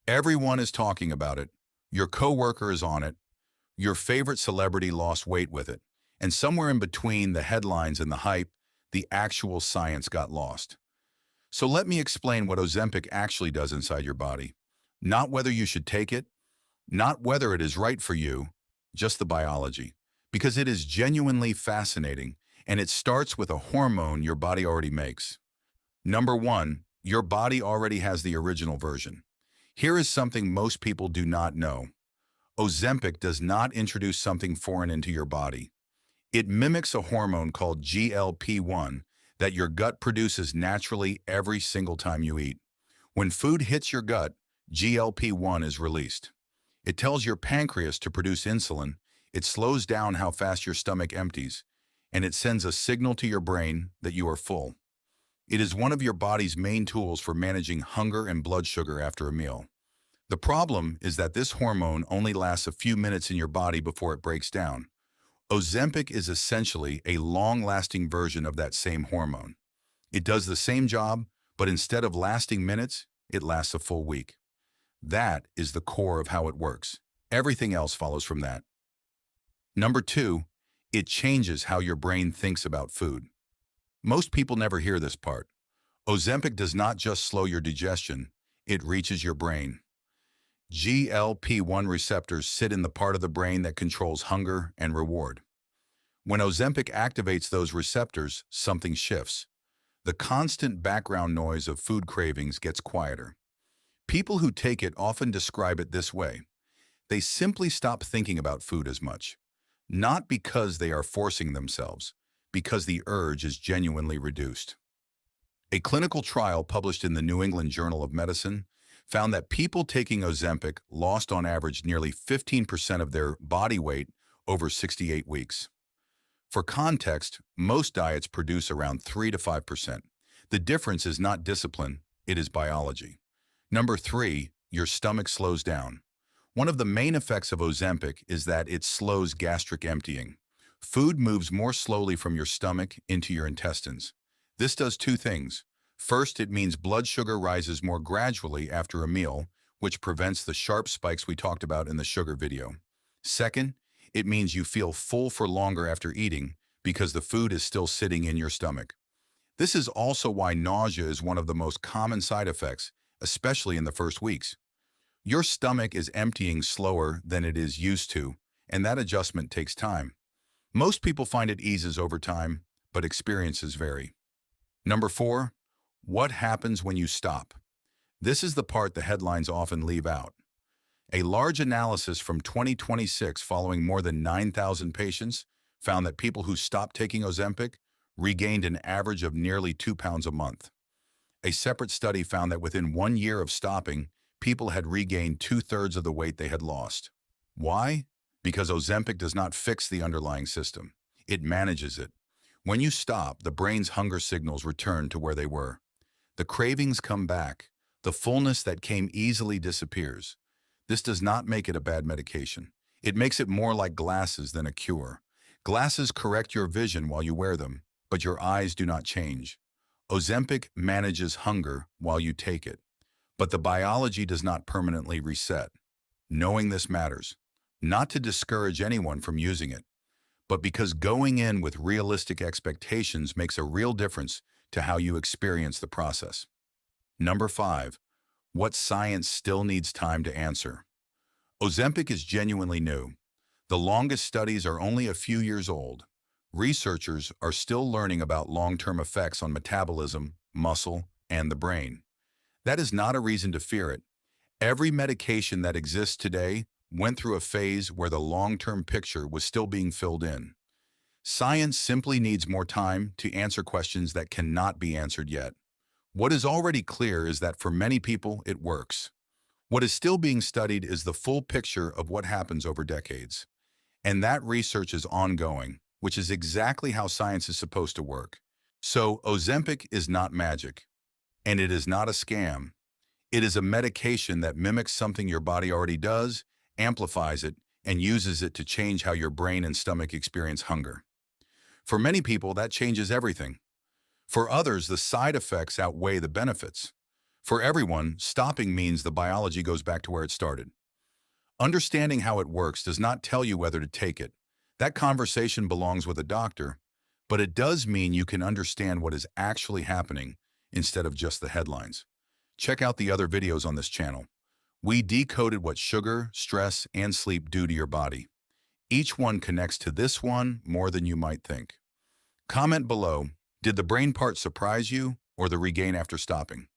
Everyone is talking about it. Your coworker is on it. Your favorite celebrity lost weight with it. And somewhere in between the headlines and the hype, the actual science got lost. So let me explain what Ozempic actually does inside your body. Not whether you should take it, not whether it is right for you, just the biology. Because it is genuinely fascinating, and it starts with a hormone your body already makes. Number one, your body already has the original version. Here is something most people do not know. Ozempic does not introduce something foreign into your body. It mimics a hormone called GLP-1 that your gut produces naturally every single time you eat. When food hits your gut, GLP-1 is released. It tells your pancreas to produce insulin, it slows down how fast your stomach empties, and it sends a signal to your brain that you are full. It is one of your body's main tools for managing hunger and blood sugar after a meal. The problem is that this hormone only lasts a few minutes in your body before it breaks down. Ozempic is essentially a long-lasting version of that same hormone. It does the same job, but instead of lasting minutes, it lasts a full week. That is the core of how it works. Everything else follows from that. Number two, it changes how your brain thinks about food. Most people never hear this part. Ozempic does not just slow your digestion, it reaches your brain. GLP-1 receptors sit in the part of the brain that controls hunger and reward. When Ozempic activates those receptors, something shifts. The constant background noise of food cravings gets quieter. People who take it often describe it this way. They simply stop thinking about food as much. Not because they are forcing themselves, because the urge is genuinely reduced. A clinical trial published in the New England Journal of Medicine found that people taking Ozempic lost on average nearly 15% of their body weight over 68 weeks. For context, most diets produce around 3 to 5%. The difference is not discipline, it is biology. Number three, your stomach slows down. One of the main effects of Ozempic is that it slows gastric emptying. Food moves more slowly from your stomach into your intestines. This does two things. First, it means blood sugar rises more gradually after a meal, which prevents the sharp spikes we talked about in the sugar video. Second, it means you feel full for longer after eating because the food is still sitting in your stomach. This is also why nausea is one of the most common side effects, especially in the first weeks. Your stomach is emptying slower than it is used to, and that adjustment takes time. Most people find it eases over time, but experiences vary. Number four, what happens when you stop? This is the part the headlines often leave out. A large analysis from 2026 following more than 9,000 patients found that people who stopped taking Ozempic regained an average of nearly 2 pounds a month. A separate study found that within 1 year of stopping, people had regained 2/3 of the weight they had lost. Why? Because Ozempic does not fix the underlying system. It manages it. When you stop, the brain's hunger signals return to where they were. The cravings come back. The fullness that came easily disappears. This does not make it a bad medication. It makes it more like glasses than a cure. Glasses correct your vision while you wear them, but your eyes do not change. Ozempic manages hunger while you take it. But the biology does not permanently reset. Knowing this matters. Not to discourage anyone from using it, but because going in with realistic expectations makes a real difference to how you experience the process. Number five, what science still needs time to answer. Ozempic is genuinely new. The longest studies are only a few years old. Researchers are still learning about long-term effects on metabolism, muscle, and the brain. That is not a reason to fear it. Every medication that exists today went through a phase where the long-term picture was still being filled in. Science simply needs more time to answer questions that cannot be answered yet. What is already clear is that for many people, it works. What is still being studied is the full picture of what happens over decades. And that research is ongoing, which is exactly how science is supposed to work. So, Ozempic is not magic, and it is not a scam. It is a medication that mimics something your body already does, amplifies it, and uses it to change how your brain and stomach experience hunger. For many people, that changes everything. For others, the side effects outweigh the benefits. For everyone, stopping means the biology goes back to where it started. Understanding how it works does not tell you whether to take it. That conversation belongs with a doctor, but it does mean you can understand what is actually happening instead of just the headlines. Check out the other videos on this channel. We decoded what sugar, stress, and sleep do to your body. Each one connects to this one more than you might think. Comment below, did the brain part surprise you or the regain after stopping?